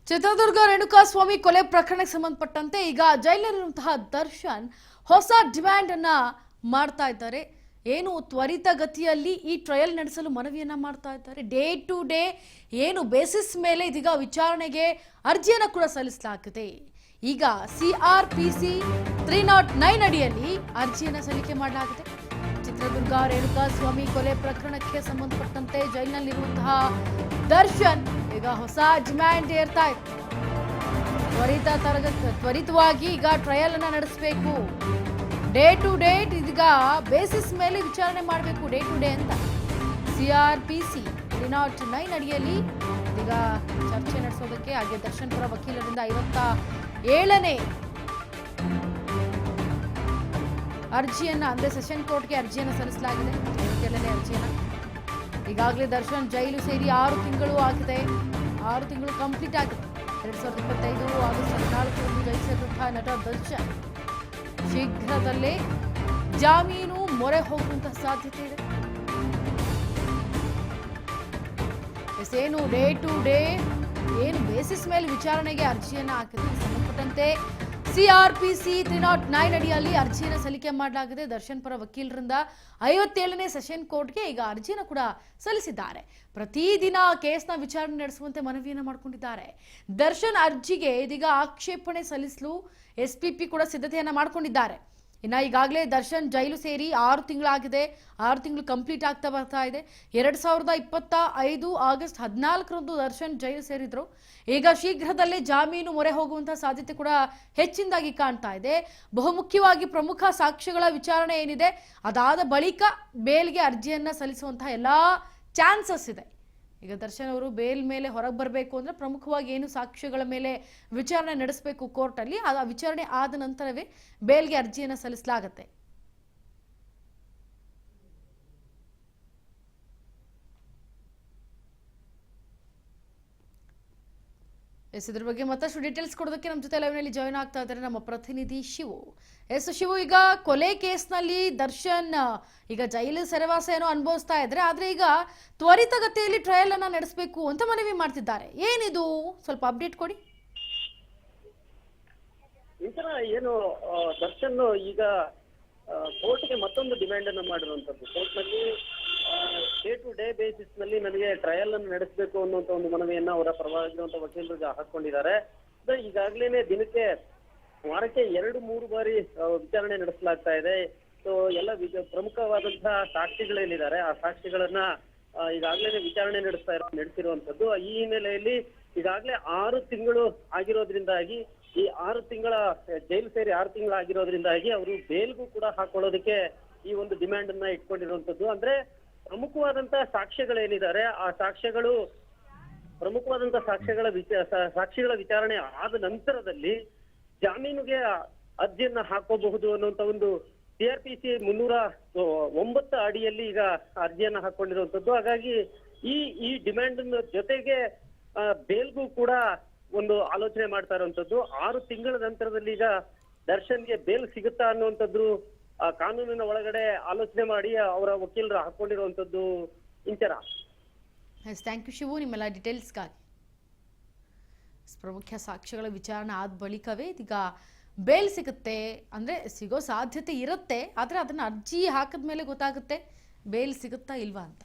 ಚಿತ್ರದುರ್ಗ ರೇಣುಕಾಸ್ವಾಮಿ ಕೊಲೆ ಪ್ರಕರಣಕ್ಕೆ ಸಂಬಂಧಪಟ್ಟಂತೆ ಈಗ ಜೈಲಿನಲ್ಲಿರುವಂತಹ ದರ್ಶನ್ ಹೊಸ ಡಿಮ್ಯಾಂಡ್ ಅನ್ನ ಮಾಡ್ತಾ ಇದ್ದಾರೆ. ಏನು ತ್ವರಿತಗತಿಯಲ್ಲಿ ಈ ಟ್ರಯಲ್ ನಡೆಸಲು ಮನವಿಯನ್ನ ಮಾಡ್ತಾ ಇದ್ದಾರೆ. ಡೇ ಟು ಡೇ ಏನು ಬೇಸಿಸ್ ಮೇಲೆ ಇದೀಗ ವಿಚಾರಣೆಗೆ ಅರ್ಜಿಯನ್ನು ಕೂಡ ಸಲ್ಲಿಸಲಾಗಿದೆ. ಈಗ CRPC 309 ಅಡಿಯಲ್ಲಿ ಅರ್ಜಿಯನ್ನು ಸಲ್ಲಿಕೆ ಮಾಡಲಾಗಿದೆ. ಚಿತ್ರದುರ್ಗ ರೇಣುಕಾಸ್ವಾಮಿ ಕೊಲೆ ಪ್ರಕರಣಕ್ಕೆ ಸಂಬಂಧಪಟ್ಟಂತೆ ಜೈಲಿನಲ್ಲಿರುವಂತಹ ದರ್ಶನ್ ಈಗ ಹೊಸ ಡಿಮ್ಯಾಂಡ್ ಏರ್ತಾ ಇದೆ. ತ್ವರಿತವಾಗಿ ಈಗ ಟ್ರಯಲ್ ಅನ್ನ ನಡೆಸಬೇಕು. ಡೇ ಟು ಡೇಟ್ ಇದೀಗ ಬೇಸಿಸ್ ಮೇಲೆ ವಿಚಾರಣೆ ಮಾಡಬೇಕು. ಡೇ ಟು ಡೇ ಅಂತ CRPC 309 ಅಡಿಯಲ್ಲಿ ಈಗ ಚರ್ಚೆ ನಡೆಸೋದಕ್ಕೆ ಹಾಗೆ ದರ್ಶನ್ ಪರ ವಕೀಲರಿಂದ 57ನೇ ಅರ್ಜಿಯನ್ನ ಅಂದ್ರೆ ಸೆಷನ್ ಕೋರ್ಟ್ಗೆ ಅರ್ಜಿಯನ್ನು ಸಲ್ಲಿಸಲಾಗಿದೆ. 57ನೇ ಅರ್ಜಿಯನ್ನ ಈಗಾಗಲೇ ದರ್ಶನ್ ಜೈಲು ಸೇರಿ 6 ತಿಂಗಳು ಆಗಿದೆ. 6 ತಿಂಗಳು ಕಂಪ್ಲೀಟ್ ಆಗಿದೆ. 2025 ಆಗಸ್ಟ್ 14 ಜೈಲು ಸೇರಿದಂತಹ ನಟ ದರ್ಶನ್ ಶೀಘ್ರದಲ್ಲೇ ಜಾಮೀನು ಮೊರೆ ಹೋಗುವಂತಹ ಸಾಧ್ಯತೆ ಇದೆ. ಏನು ಡೇ ಟು ಡೇ ಏನು ಬೇಸಿಸ್ ಮೇಲೆ ವಿಚಾರಣೆಗೆ ಅರ್ಜಿಯನ್ನ ಹಾಕಿದೆ. ಸಂಬಂಧಪಟ್ಟಂತೆ CRPC 309 ಅಡಿಯಲ್ಲಿ ಅರ್ಜಿಯನ್ನು ಸಲ್ಲಿಕೆ ಮಾಡಲಾಗಿದೆ. ದರ್ಶನ್ ಪರ ವಕೀಲರಿಂದ 57ನೇ ಸೆಷನ್ ಕೋರ್ಟ್ಗೆ ಈಗ ಅರ್ಜಿಯನ್ನು ಕೂಡ ಸಲ್ಲಿಸಿದ್ದಾರೆ. ಪ್ರತಿದಿನ ಕೇಸ್ನ ವಿಚಾರಣೆ ನಡೆಸುವಂತೆ ಮನವಿಯನ್ನು ಮಾಡಿಕೊಂಡಿದ್ದಾರೆ. ದರ್ಶನ್ ಅರ್ಜಿಗೆ ಇದೀಗ ಆಕ್ಷೇಪಣೆ ಸಲ್ಲಿಸಲು SPP ಕೂಡ ಸಿದ್ಧತೆಯನ್ನ ಮಾಡಿಕೊಂಡಿದ್ದಾರೆ. ಇನ್ನು ಈಗಾಗಲೇ ದರ್ಶನ್ ಜೈಲು ಸೇರಿ 6 ತಿಂಗಳಾಗಿದೆ. 6 ತಿಂಗಳು ಕಂಪ್ಲೀಟ್ ಆಗ್ತಾ ಬರ್ತಾ ಇದೆ. 2025 ಆಗಸ್ಟ್ 14ರಂದು ದರ್ಶನ್ ಜೈಲು ಸೇರಿದ್ರು. ಈಗ ಶೀಘ್ರದಲ್ಲೇ ಜಾಮೀನು ಮೊರೆ ಹೋಗುವಂತಹ ಸಾಧ್ಯತೆ ಕೂಡ ಹೆಚ್ಚಿನದಾಗಿ ಕಾಣ್ತಾ ಇದೆ. ಬಹುಮುಖ್ಯವಾಗಿ ಪ್ರಮುಖ ಸಾಕ್ಷ್ಯಗಳ ವಿಚಾರಣೆ ಏನಿದೆ ಅದಾದ ಬಳಿಕ ಬೇಲ್ಗೆ ಅರ್ಜಿಯನ್ನ ಸಲ್ಲಿಸುವಂತಹ ಎಲ್ಲಾ ಚಾನ್ಸಸ್ ಇದೆ. ಈಗ ದರ್ಶನ್ ಅವರು ಬೇಲ್ ಮೇಲೆ ಹೊರಗೆ ಬರಬೇಕು ಅಂದ್ರೆ ಪ್ರಮುಖವಾಗಿ ಏನು ಸಾಕ್ಷ್ಯಗಳ ಮೇಲೆ ವಿಚಾರಣೆ ನಡೆಸಬೇಕು ಕೋರ್ಟ್ ಅಲ್ಲಿ, ಆ ವಿಚಾರಣೆ ಆದ ನಂತರವೇ ಬೇಲ್ಗೆ ಅರ್ಜಿಯನ್ನು ಸಲ್ಲಿಸಲಾಗುತ್ತೆ. ಇದ್ರ ಬಗ್ಗೆ ಮತ್ತಷ್ಟು ಡೀಟೇಲ್ಸ್ ಕೊಡೋದಕ್ಕೆ ನಮ್ಮ ಜೊತೆ ಲೈವ್ನಲ್ಲಿ ಜಾಯ್ನ್ ಆಗ್ತಾ ಇದ್ದಾರೆ ನಮ್ಮ ಪ್ರತಿನಿಧಿ ಶಿವು. ಶಿವು, ಈಗ ಕೊಲೆ ಕೇಸ್ನಲ್ಲಿ ದರ್ಶನ್ ಈಗ ಜೈಲು ಸೆರೆವಾಸ ಏನೋ ಅನುಭವಿಸ್ತಾ ಇದ್ರೆ, ಆದ್ರೆ ಈಗ ತ್ವರಿತಗತಿಯಲ್ಲಿ ಟ್ರಯಲ್ ಅನ್ನ ನಡೆಸಬೇಕು ಅಂತ ಮನವಿ ಮಾಡ್ತಿದ್ದಾರೆ. ಏನಿದು ಸ್ವಲ್ಪ ಅಪ್ಡೇಟ್ ಕೊಡಿ. ಏನು ದರ್ಶನ್ ಈಗ ಕೋರ್ಟ್ಗೆ ಮತ್ತೊಂದು ಡಿಮ್ಯಾಂಡ್ ಅನ್ನು ಮಾಡಿರುವಂತದ್ದು. ಕೋರ್ಟ್ ನಲ್ಲಿ ಡೇ ಟು ಡೇ ಬೇಸಿಸ್ ನಲ್ಲಿ ನನಗೆ ಟ್ರಯಲ್ ಅನ್ನು ನಡೆಸಬೇಕು ಅನ್ನುವಂತ ಒಂದು ಮನವಿಯನ್ನ ಅವರ ಪರವಾಗಿರುವಂತಹ ವಕೀಲರಿಗೆ ಹಾಕೊಂಡಿದ್ದಾರೆ. ಈಗಾಗಲೇ ದಿನಕ್ಕೆ ವಾರಕ್ಕೆ 2-3 ಬಾರಿ ವಿಚಾರಣೆ ನಡೆಸಲಾಗ್ತಾ ಇದೆ. ಸೊ ಎಲ್ಲ ಪ್ರಮುಖವಾದಂತಹ ಸಾಕ್ಷಿಗಳೇನಿದ್ದಾರೆ ಆ ಸಾಕ್ಷಿಗಳನ್ನ ಈಗಾಗಲೇ ವಿಚಾರಣೆ ನಡೆಸಿರುವಂತದ್ದು. ಈ ಹಿನ್ನೆಲೆಯಲ್ಲಿ ಈಗಾಗಲೇ 6 ತಿಂಗಳು ಆಗಿರೋದ್ರಿಂದಾಗಿ ಈ 6 ತಿಂಗಳ ಜೈಲು ಸೇರಿ 6 ತಿಂಗಳು ಆಗಿರೋದ್ರಿಂದಾಗಿ ಅವರು ಬೇಲ್ಗೂ ಕೂಡ ಹಾಕೊಳ್ಳೋದಕ್ಕೆ ಈ ಒಂದು ಡಿಮ್ಯಾಂಡ್ ಅನ್ನ ಇಟ್ಕೊಂಡಿರುವಂತದ್ದು. ಅಂದ್ರೆ ಪ್ರಮುಖವಾದಂತಹ ಸಾಕ್ಷ್ಯಗಳೇನಿದ್ದಾರೆ ಆ ಸಾಕ್ಷ್ಯಗಳು ಪ್ರಮುಖವಾದಂತಹ ಸಾಕ್ಷಿಗಳ ವಿಚಾರಣೆ ಆದ ನಂತರದಲ್ಲಿ ಜಾಮೀನಿಗೆ ಅರ್ಜಿಯನ್ನ ಹಾಕೋಬಹುದು ಅನ್ನುವಂತ ಒಂದು CRPC 309 ಅಡಿಯಲ್ಲಿ ಈಗ ಅರ್ಜಿಯನ್ನ ಹಾಕೊಂಡಿರುವಂತದ್ದು. ಹಾಗಾಗಿ ಈ ಡಿಮ್ಯಾಂಡ್ ಜೊತೆಗೆ ಬೇಲ್ಗೂ ಕೂಡ ಒಂದು ಆಲೋಚನೆ ಮಾಡ್ತಾ ಇರುವಂತದ್ದು. 6 ತಿಂಗಳ ನಂತರದಲ್ಲಿ ಈಗ ದರ್ಶನ್ಗೆ ಬೇಲ್ ಸಿಗುತ್ತಾ ಅನ್ನುವಂಥದ್ದು ಕಾನೂನಿನ ಒಳಗಡೆ ಆಲೋಚನೆ ಮಾಡಿ ಅವರ ವಕೀಲರು ಹಾಕೊಂಡಿರುವಂತದ್ದು. ಇಂಚರ ಥ್ಯಾಂಕ್ ಯು ಶಿವು ನಿಮ್ಮೆಲ್ಲ ಡೀಟೇಲ್ಸ್ಗಾಗಿ. ಪ್ರಮುಖ ಸಾಕ್ಷ್ಯಗಳ ವಿಚಾರಣೆ ಆದ ಬಳಿಕವೇ ಈಗ ಬೇಲ್ ಸಿಗುತ್ತೆ ಅಂದ್ರೆ ಸಿಗೋ ಸಾಧ್ಯತೆ ಇರುತ್ತೆ. ಆದ್ರೆ ಅದನ್ನ ಅರ್ಜಿ ಹಾಕಿದ ಮೇಲೆ ಗೊತ್ತಾಗುತ್ತೆ ಬೇಲ್ ಸಿಗುತ್ತಾ ಇಲ್ವಾ ಅಂತ.